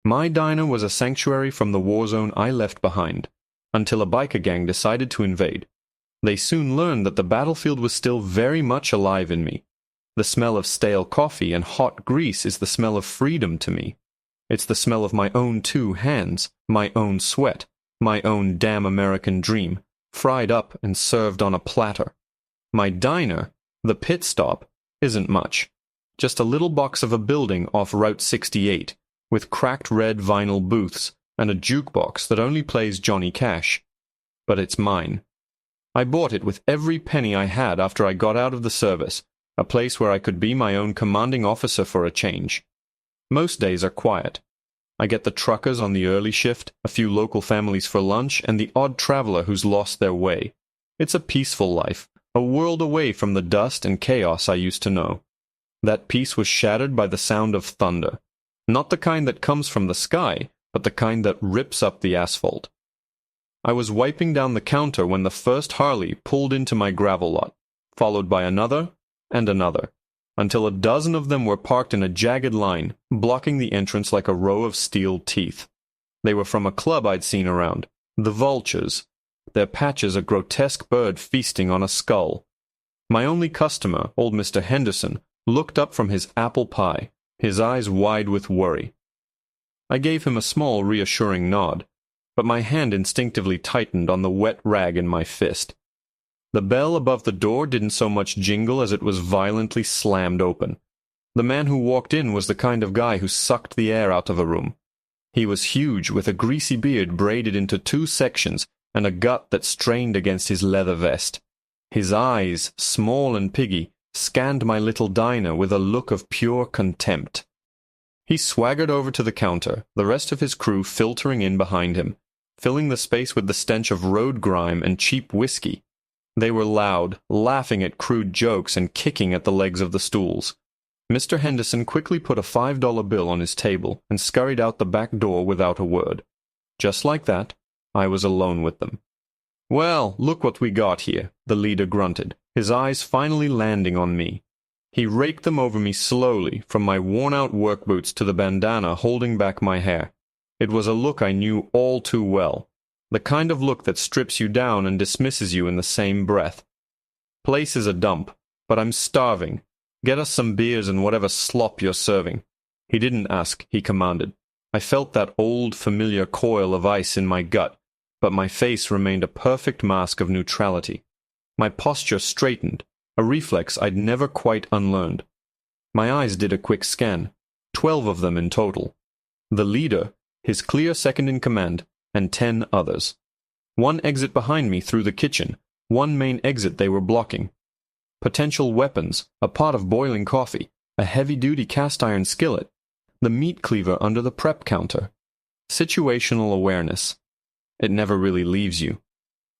My diner was a sanctuary from the war zone I left behind, until a biker gang decided to invade. They soon learned that the battlefield was still very much alive in me. The smell of stale coffee and hot grease is the smell of freedom to me. It's the smell of my own 2 hands, my own sweat, my own damn American dream, fried up and served on a platter. My diner, the pit stop, isn't much. Just a little box of a building off Route 68, with cracked red vinyl booths and a jukebox that only plays Johnny Cash. But it's mine. I bought it with every penny I had after I got out of the service, a place where I could be my own commanding officer for a change. Most days are quiet. I get the truckers on the early shift, a few local families for lunch, and the odd traveler who's lost their way. It's a peaceful life, a world away from the dust and chaos I used to know. That peace was shattered by the sound of thunder. Not the kind that comes from the sky, but the kind that rips up the asphalt. I was wiping down the counter when the first Harley pulled into my gravel lot, followed by another and another, until a dozen of them were parked in a jagged line, blocking the entrance like a row of steel teeth. They were from a club I'd seen around, the Vultures. Their patches a grotesque bird feasting on a skull. My only customer, old Mr. Henderson, looked up from his apple pie, his eyes wide with worry. I gave him a small, reassuring nod, but my hand instinctively tightened on the wet rag in my fist. The bell above the door didn't so much jingle as it was violently slammed open. The man who walked in was the kind of guy who sucked the air out of a room. He was huge, with a greasy beard braided into 2 sections and a gut that strained against his leather vest. His eyes, small and piggy, scanned my little diner with a look of pure contempt. He swaggered over to the counter, the rest of his crew filtering in behind him, filling the space with the stench of road grime and cheap whiskey. They were loud, laughing at crude jokes and kicking at the legs of the stools. Mr. Henderson quickly put a $5 bill on his table and scurried out the back door without a word. Just like that, I was alone with them. "Well, look what we got here," the leader grunted, his eyes finally landing on me. He raked them over me slowly, from my worn-out work boots to the bandana holding back my hair. It was a look I knew all too well, the kind of look that strips you down and dismisses you in the same breath. "Place is a dump, but I'm starving. Get us some beers and whatever slop you're serving." He didn't ask, he commanded. I felt that old, familiar coil of ice in my gut, but my face remained a perfect mask of neutrality. My posture straightened, a reflex I'd never quite unlearned. My eyes did a quick scan, 12 of them in total. The leader, his clear second-in-command, and 10 others. One exit behind me through the kitchen, one main exit they were blocking. Potential weapons, a pot of boiling coffee, a heavy-duty cast-iron skillet, the meat cleaver under the prep counter. Situational awareness. It never really leaves you.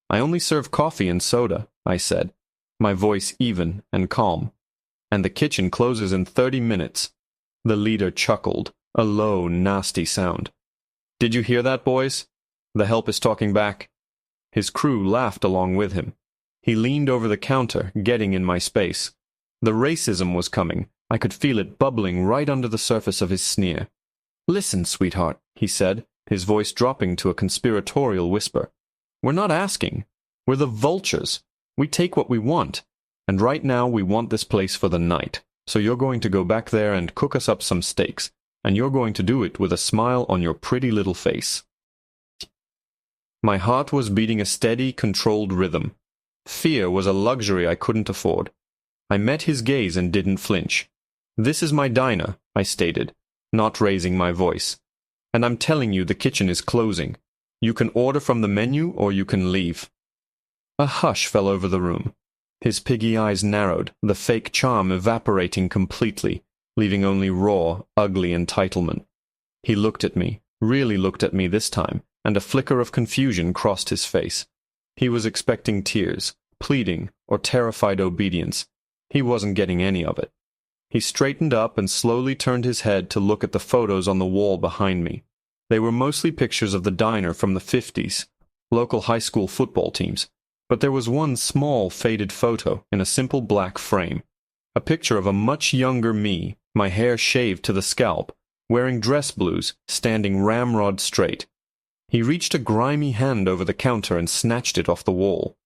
"I only serve coffee and soda," I said, my voice even and calm. "And the kitchen closes in 30 minutes. The leader chuckled, a low, nasty sound. "Did you hear that, boys? The help is talking back." His crew laughed along with him. He leaned over the counter, getting in my space. The racism was coming. I could feel it bubbling right under the surface of his sneer. "Listen, sweetheart," he said, his voice dropping to a conspiratorial whisper. "We're not asking. We're the Vultures. We take what we want. And right now we want this place for the night. So you're going to go back there and cook us up some steaks. And you're going to do it with a smile on your pretty little face." My heart was beating a steady, controlled rhythm. Fear was a luxury I couldn't afford. I met his gaze and didn't flinch. "This is my diner," I stated, not raising my voice. "And I'm telling you the kitchen is closing. You can order from the menu or you can leave." A hush fell over the room. His piggy eyes narrowed, the fake charm evaporating completely, leaving only raw, ugly entitlement. He looked at me, really looked at me this time, and a flicker of confusion crossed his face. He was expecting tears, pleading, or terrified obedience. He wasn't getting any of it. He straightened up and slowly turned his head to look at the photos on the wall behind me. They were mostly pictures of the diner from the 50s, local high school football teams, but there was one small, faded photo in a simple black frame. A picture of a much younger me, my hair shaved to the scalp, wearing dress blues, standing ramrod straight. He reached a grimy hand over the counter and snatched it off the wall.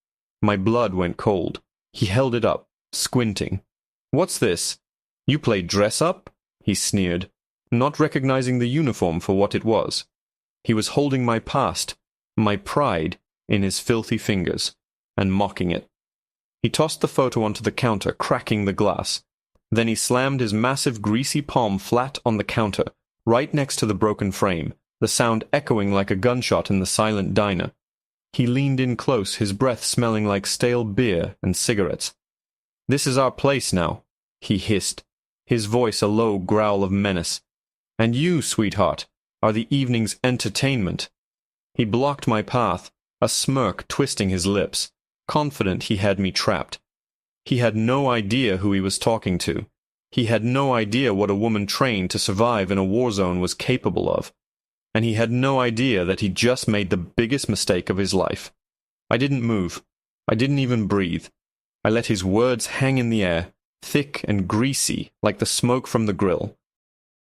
My blood went cold. He held it up, squinting. "What's this? You play dress-up?" he sneered, not recognizing the uniform for what it was. He was holding my past, my pride, in his filthy fingers, and mocking it. He tossed the photo onto the counter, cracking the glass. Then he slammed his massive greasy palm flat on the counter, right next to the broken frame, the sound echoing like a gunshot in the silent diner. He leaned in close, his breath smelling like stale beer and cigarettes. "This is our place now," he hissed, his voice a low growl of menace. "And you, sweetheart, are the evening's entertainment." He blocked my path, a smirk twisting his lips, confident he had me trapped. He had no idea who he was talking to. He had no idea what a woman trained to survive in a war zone was capable of. And he had no idea that he'd just made the biggest mistake of his life. I didn't move. I didn't even breathe. I let his words hang in the air, thick and greasy like the smoke from the grill.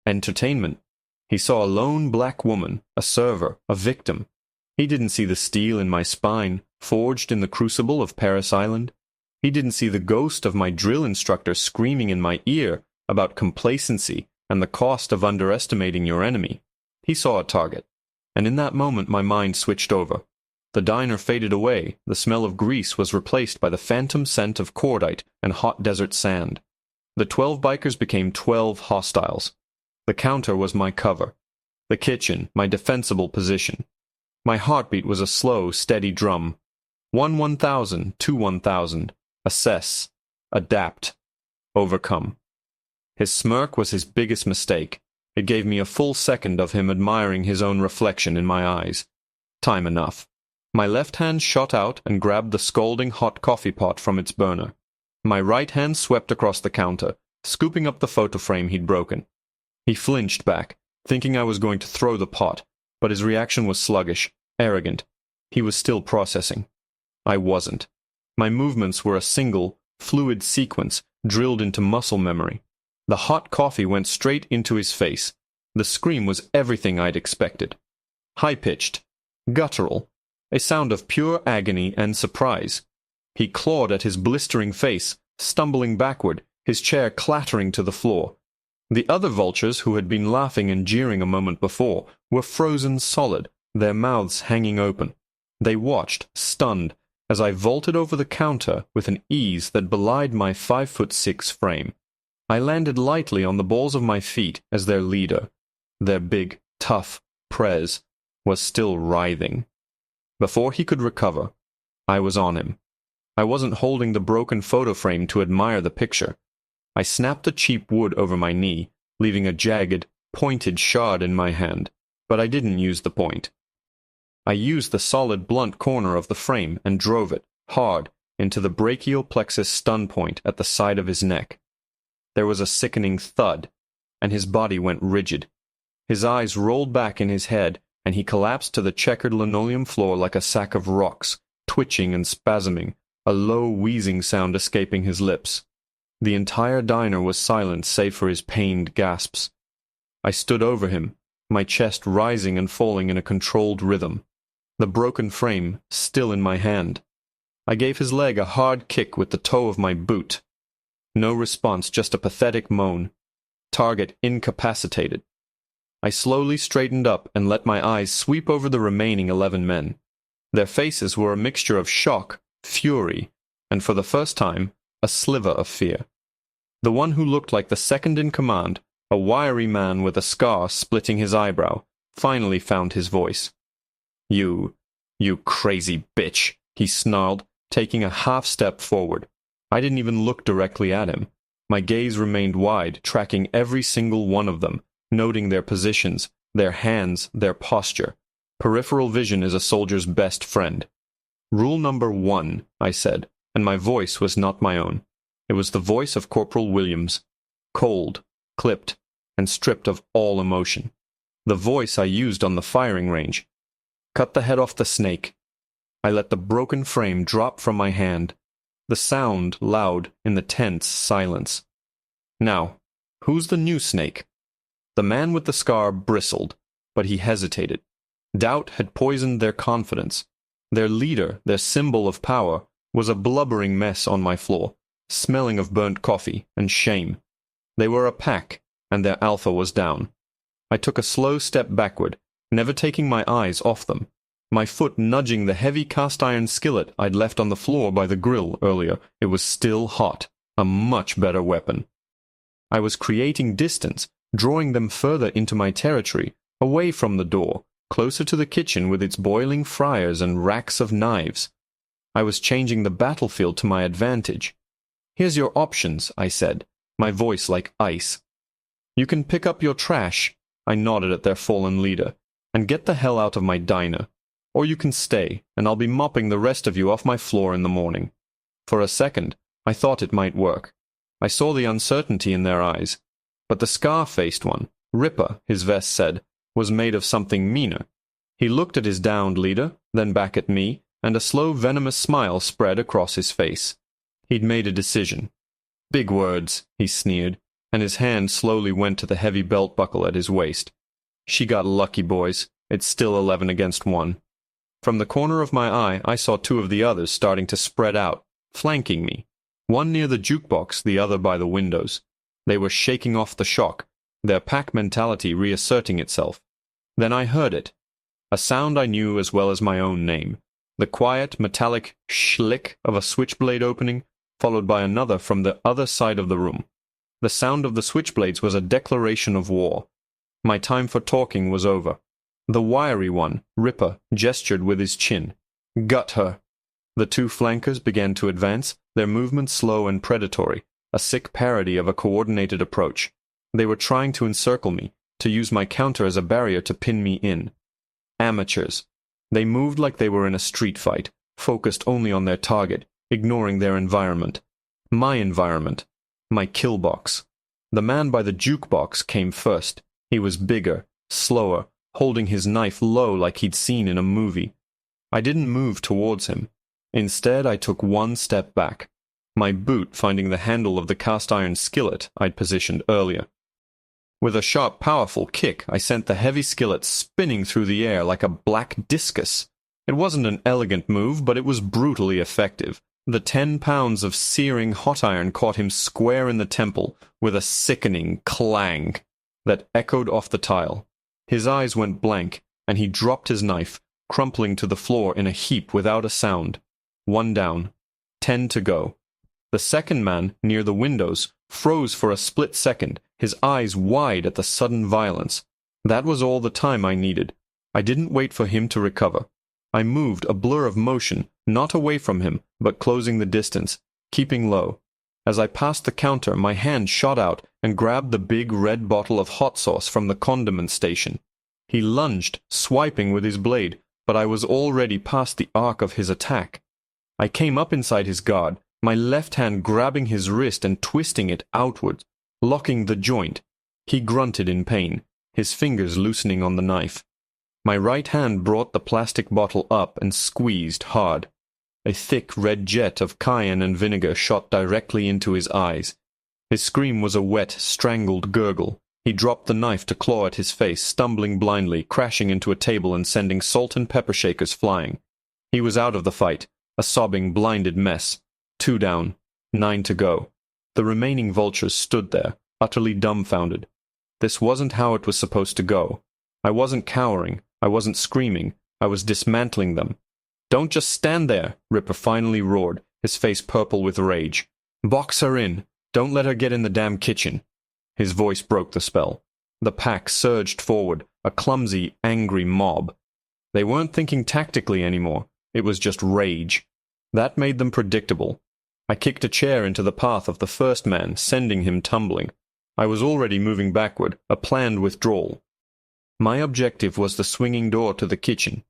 Entertainment. He saw a lone black woman, a server, a victim. He didn't see the steel in my spine, forged in the crucible of Paris Island. He didn't see the ghost of my drill instructor screaming in my ear about complacency and the cost of underestimating your enemy. He saw a target, and in that moment my mind switched over. The diner faded away, the smell of grease was replaced by the phantom scent of cordite and hot desert sand. The 12 bikers became 12 hostiles. The counter was my cover. The kitchen, my defensible position. My heartbeat was a slow, steady drum. 1,000, 1,000. Assess. Adapt. Overcome. His smirk was his biggest mistake. It gave me a full second of him admiring his own reflection in my eyes. Time enough. My left hand shot out and grabbed the scalding hot coffee pot from its burner. My right hand swept across the counter, scooping up the photo frame he'd broken. He flinched back, thinking I was going to throw the pot, but his reaction was sluggish, arrogant. He was still processing. I wasn't. My movements were a single, fluid sequence drilled into muscle memory. The hot coffee went straight into his face. The scream was everything I'd expected. High-pitched, guttural, a sound of pure agony and surprise. He clawed at his blistering face, stumbling backward, his chair clattering to the floor. The other vultures, who had been laughing and jeering a moment before, were frozen solid, their mouths hanging open. They watched, stunned, as I vaulted over the counter with an ease that belied my 5'6" frame. I landed lightly on the balls of my feet as their leader. Their big, tough prez was still writhing. Before he could recover, I was on him. I wasn't holding the broken photo frame to admire the picture. I snapped the cheap wood over my knee, leaving a jagged, pointed shard in my hand, but I didn't use the point. I used the solid, blunt corner of the frame and drove it, hard, into the brachial plexus stun point at the side of his neck. There was a sickening thud, and his body went rigid. His eyes rolled back in his head, and he collapsed to the checkered linoleum floor like a sack of rocks, twitching and spasming, a low wheezing sound escaping his lips. The entire diner was silent save for his pained gasps. I stood over him, my chest rising and falling in a controlled rhythm, the broken frame still in my hand. I gave his leg a hard kick with the toe of my boot. No response, just a pathetic moan. Target incapacitated. I slowly straightened up and let my eyes sweep over the remaining 11 men. Their faces were a mixture of shock, fury, and for the first time, a sliver of fear. The one who looked like the second in command, a wiry man with a scar splitting his eyebrow, finally found his voice. You crazy bitch," he snarled, taking a half step forward. I didn't even look directly at him. My gaze remained wide, tracking every single one of them, noting their positions, their hands, their posture. Peripheral vision is a soldier's best friend. "Rule number 1, I said, and my voice was not my own. It was the voice of Corporal Williams, cold, clipped, and stripped of all emotion. The voice I used on the firing range. Cut the head off the snake. I let the broken frame drop from my hand, the sound loud in the tense silence. Now, who's the new snake? The man with the scar bristled, but he hesitated. Doubt had poisoned their confidence. Their leader, their symbol of power, was a blubbering mess on my floor, smelling of burnt coffee and shame. They were a pack, and their alpha was down. I took a slow step backward, never taking my eyes off them, my foot nudging the heavy cast-iron skillet I'd left on the floor by the grill earlier. It was still hot, a much better weapon. I was creating distance, drawing them further into my territory, away from the door, closer to the kitchen with its boiling fryers and racks of knives. I was changing the battlefield to my advantage. "Here's your options," I said, my voice like ice. "You can pick up your trash," I nodded at their fallen leader, "and get the hell out of my diner. Or you can stay, and I'll be mopping the rest of you off my floor in the morning." For a second, I thought it might work. I saw the uncertainty in their eyes. But the scar-faced one, Ripper, his vest said, was made of something meaner. He looked at his downed leader, then back at me, and a slow venomous smile spread across his face. He'd made a decision. "Big words," he sneered, and his hand slowly went to the heavy belt buckle at his waist. "She got lucky, boys. It's still 11 against 1. From the corner of my eye, I saw two of the others starting to spread out, flanking me. One near the jukebox, the other by the windows. They were shaking off the shock, their pack mentality reasserting itself. Then I heard it. A sound I knew as well as my own name. The quiet, metallic schlick of a switchblade opening, followed by another from the other side of the room. The sound of the switchblades was a declaration of war. My time for talking was over. The wiry one, Ripper, gestured with his chin. "Gut her." The two flankers began to advance, their movements slow and predatory, a sick parody of a coordinated approach. They were trying to encircle me, to use my counter as a barrier to pin me in. Amateurs. They moved like they were in a street fight, focused only on their target, ignoring their environment. My kill box. The man by the jukebox came first. He was bigger, slower, holding his knife low like he'd seen in a movie. I didn't move towards him. Instead, I took one step back, my boot finding the handle of the cast-iron skillet I'd positioned earlier. With a sharp, powerful kick, I sent the heavy skillet spinning through the air like a black discus. It wasn't an elegant move, but it was brutally effective. The 10 pounds of searing hot iron caught him square in the temple with a sickening clang that echoed off the tile. His eyes went blank, and he dropped his knife, crumpling to the floor in a heap without a sound. 1 down. 10 to go. The second man, near the windows, froze for a split second, his eyes wide at the sudden violence. That was all the time I needed. I didn't wait for him to recover. I moved, a blur of motion, not away from him, but closing the distance, keeping low. As I passed the counter, my hand shot out and grabbed the big red bottle of hot sauce from the condiment station. He lunged, swiping with his blade, but I was already past the arc of his attack. I came up inside his guard, my left hand grabbing his wrist and twisting it outward, locking the joint. He grunted in pain, his fingers loosening on the knife. My right hand brought the plastic bottle up and squeezed hard. A thick red jet of cayenne and vinegar shot directly into his eyes. His scream was a wet, strangled gurgle. He dropped the knife to claw at his face, stumbling blindly, crashing into a table and sending salt and pepper shakers flying. He was out of the fight, a sobbing, blinded mess. 2 down, 9 to go. The remaining vultures stood there, utterly dumbfounded. This wasn't how it was supposed to go. I wasn't cowering. I wasn't screaming. I was dismantling them. "Don't just stand there," Ripper finally roared, his face purple with rage. "Box her in. Don't let her get in the damn kitchen." His voice broke the spell. The pack surged forward, a clumsy, angry mob. They weren't thinking tactically anymore. It was just rage. That made them predictable. I kicked a chair into the path of the first man, sending him tumbling. I was already moving backward, a planned withdrawal. My objective was the swinging door to the kitchen.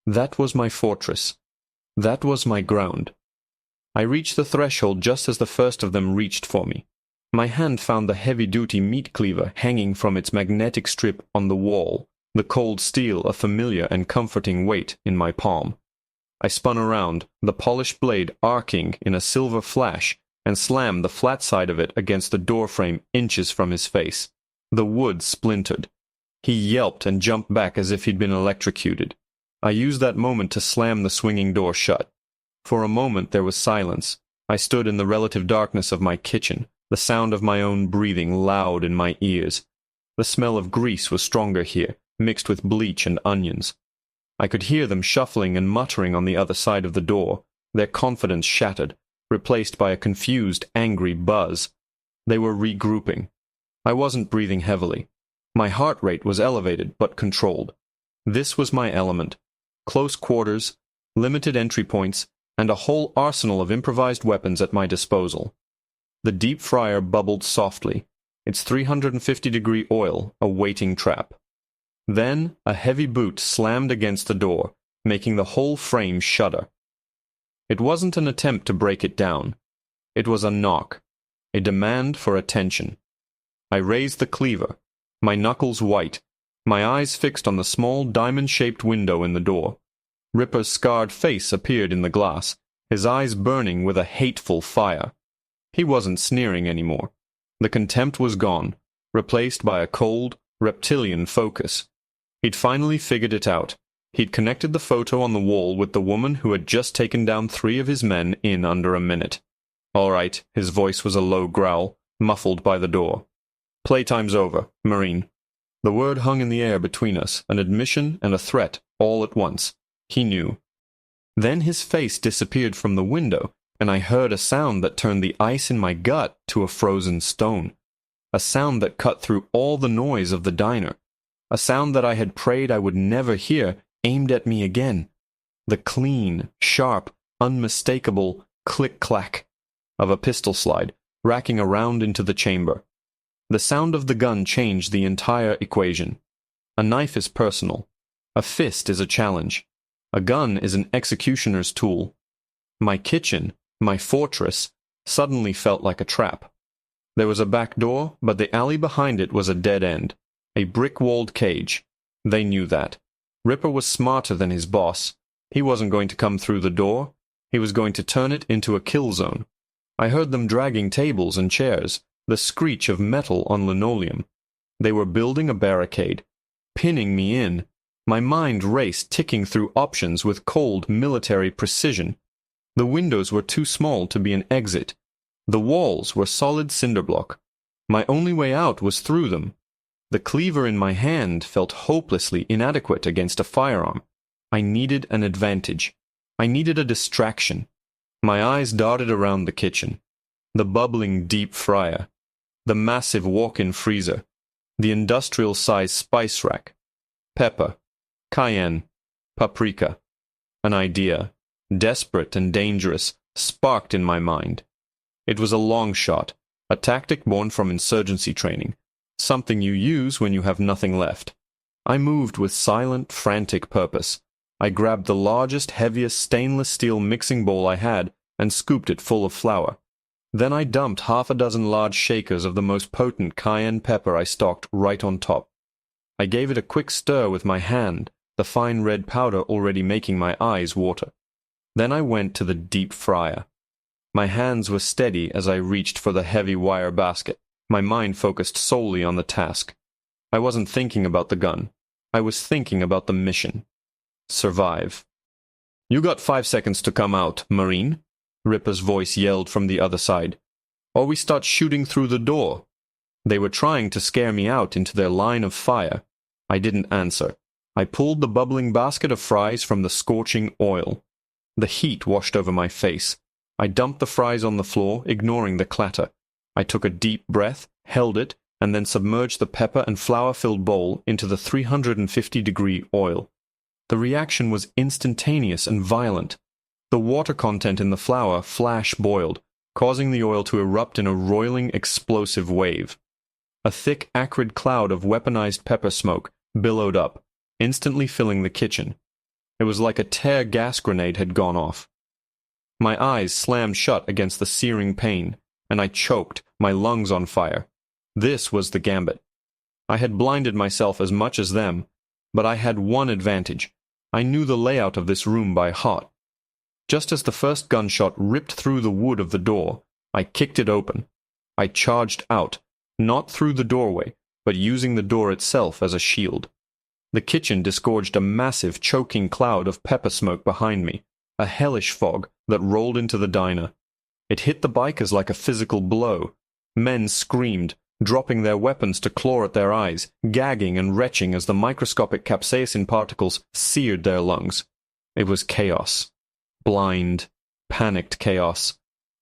That was my fortress. That was my ground. I reached the threshold just as the first of them reached for me. My hand found the heavy-duty meat cleaver hanging from its magnetic strip on the wall, the cold steel a familiar and comforting weight in my palm. I spun around, the polished blade arcing in a silver flash, and slammed the flat side of it against the doorframe inches from his face. The wood splintered. He yelped and jumped back as if he'd been electrocuted. I used that moment to slam the swinging door shut. For a moment there was silence. I stood in the relative darkness of my kitchen, the sound of my own breathing loud in my ears. The smell of grease was stronger here, mixed with bleach and onions. I could hear them shuffling and muttering on the other side of the door, their confidence shattered, replaced by a confused, angry buzz. They were regrouping. I wasn't breathing heavily. My heart rate was elevated but controlled. This was my element. Close quarters, limited entry points, and a whole arsenal of improvised weapons at my disposal. The deep fryer bubbled softly, its 350-degree oil a waiting trap. Then a heavy boot slammed against the door, making the whole frame shudder. It wasn't an attempt to break it down. It was a knock, a demand for attention. I raised the cleaver, my knuckles white, my eyes fixed on the small diamond-shaped window in the door. Ripper's scarred face appeared in the glass, his eyes burning with a hateful fire. He wasn't sneering anymore. The contempt was gone, replaced by a cold, reptilian focus. He'd finally figured it out. He'd connected the photo on the wall with the woman who had just taken down 3 of his men in under a minute. "All right," his voice was a low growl, muffled by the door. "Playtime's over, Marine." The word hung in the air between us, an admission and a threat all at once. He knew. Then his face disappeared from the window, and I heard a sound that turned the ice in my gut to a frozen stone. A sound that cut through all the noise of the diner. A sound that I had prayed I would never hear, aimed at me again. The clean, sharp, unmistakable click-clack of a pistol slide, racking around into the chamber. The sound of the gun changed the entire equation. A knife is personal. A fist is a challenge. A gun is an executioner's tool. My kitchen, my fortress, suddenly felt like a trap. There was a back door, but the alley behind it was a dead end. A brick-walled cage. They knew that. Ripper was smarter than his boss. He wasn't going to come through the door. He was going to turn it into a kill zone. I heard them dragging tables and chairs, the screech of metal on linoleum. They were building a barricade, pinning me in. My mind raced, ticking through options with cold military precision. The windows were too small to be an exit. The walls were solid cinder block. My only way out was through them. The cleaver in my hand felt hopelessly inadequate against a firearm. I needed an advantage. I needed a distraction. My eyes darted around the kitchen. The bubbling deep fryer. The massive walk-in freezer. The industrial-sized spice rack. Pepper. Cayenne. Paprika. An idea, desperate and dangerous, sparked in my mind. It was a long shot, a tactic born from insurgency training, something you use when you have nothing left. I moved with silent, frantic purpose. I grabbed the largest, heaviest stainless steel mixing bowl I had and scooped it full of flour. Then I dumped 6 large shakers of the most potent cayenne pepper I stocked right on top. I gave it a quick stir with my hand, the fine red powder already making my eyes water. Then I went to the deep fryer. My hands were steady as I reached for the heavy wire basket, my mind focused solely on the task. I wasn't thinking about the gun. I was thinking about the mission. Survive. "You got 5 seconds to come out, Marine," Ripper's voice yelled from the other side, "or we start shooting through the door." They were trying to scare me out into their line of fire. I didn't answer. I pulled the bubbling basket of fries from the scorching oil. The heat washed over my face. I dumped the fries on the floor, ignoring the clatter. I took a deep breath, held it, and then submerged the pepper and flour-filled bowl into the 350-degree oil. The reaction was instantaneous and violent. The water content in the flour flash-boiled, causing the oil to erupt in a roiling, explosive wave. A thick, acrid cloud of weaponized pepper smoke billowed up, instantly filling the kitchen. It was like a tear gas grenade had gone off. My eyes slammed shut against the searing pain, and I choked, my lungs on fire. This was the gambit. I had blinded myself as much as them, but I had one advantage. I knew the layout of this room by heart. Just as the first gunshot ripped through the wood of the door, I kicked it open. I charged out, not through the doorway, but using the door itself as a shield. The kitchen disgorged a massive, choking cloud of pepper smoke behind me, a hellish fog that rolled into the diner. It hit the bikers like a physical blow. Men screamed, dropping their weapons to claw at their eyes, gagging and retching as the microscopic capsaicin particles seared their lungs. It was chaos. Blind, panicked chaos.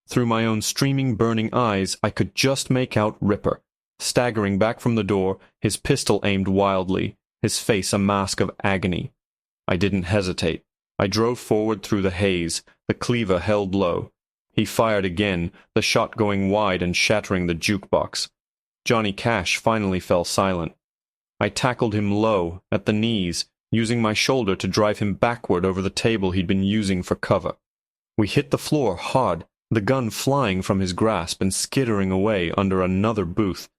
Through my own streaming, burning eyes, I could just make out Ripper, staggering back from the door, his pistol aimed wildly, his face a mask of agony. I didn't hesitate. I drove forward through the haze, the cleaver held low. He fired again, the shot going wide and shattering the jukebox. Johnny Cash finally fell silent. I tackled him low, at the knees, using my shoulder to drive him backward over the table he'd been using for cover. We hit the floor hard, the gun flying from his grasp and skittering away under another booth.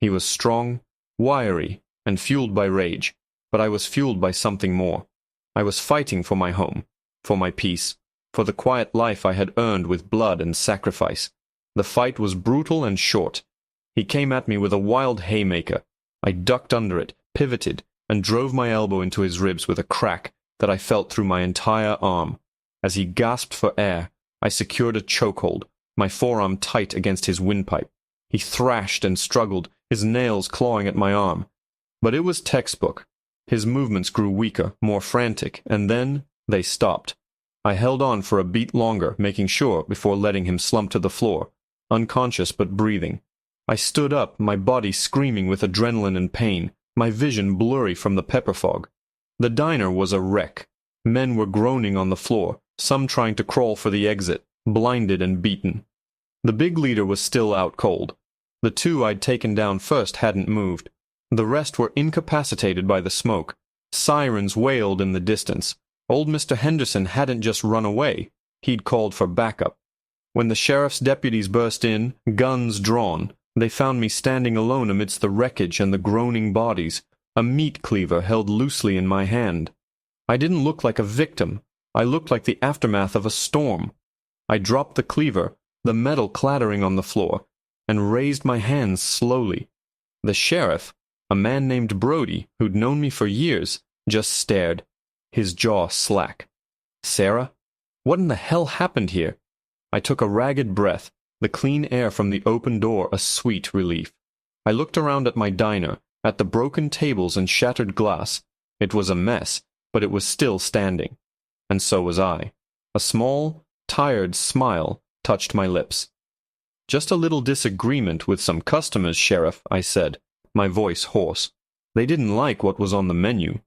He was strong, wiry, and fueled by rage, but I was fueled by something more. I was fighting for my home, for my peace, for the quiet life I had earned with blood and sacrifice. The fight was brutal and short. He came at me with a wild haymaker. I ducked under it, pivoted, and drove my elbow into his ribs with a crack that I felt through my entire arm. As he gasped for air, I secured a chokehold, my forearm tight against his windpipe. He thrashed and struggled, his nails clawing at my arm. But it was textbook. His movements grew weaker, more frantic, and then they stopped. I held on for a beat longer, making sure before letting him slump to the floor, unconscious but breathing. I stood up, my body screaming with adrenaline and pain, my vision blurry from the pepper fog. The diner was a wreck. Men were groaning on the floor, some trying to crawl for the exit, blinded and beaten. The big leader was still out cold. The two I'd taken down first hadn't moved. The rest were incapacitated by the smoke. Sirens wailed in the distance. Old Mr. Henderson hadn't just run away. He'd called for backup. When the sheriff's deputies burst in, guns drawn, they found me standing alone amidst the wreckage and the groaning bodies, a meat cleaver held loosely in my hand. I didn't look like a victim. I looked like the aftermath of a storm. I dropped the cleaver, the metal clattering on the floor, and raised my hands slowly. The sheriff, a man named Brody, who'd known me for years, just stared, his jaw slack. Sarah? What in the hell happened here? I took a ragged breath, the clean air from the open door a sweet relief. I looked around at my diner, at the broken tables and shattered glass. It was a mess, but it was still standing. And so was I. A small, tired smile touched my lips. "Just a little disagreement with some customers, Sheriff," I said, my voice hoarse. "They didn't like what was on the menu."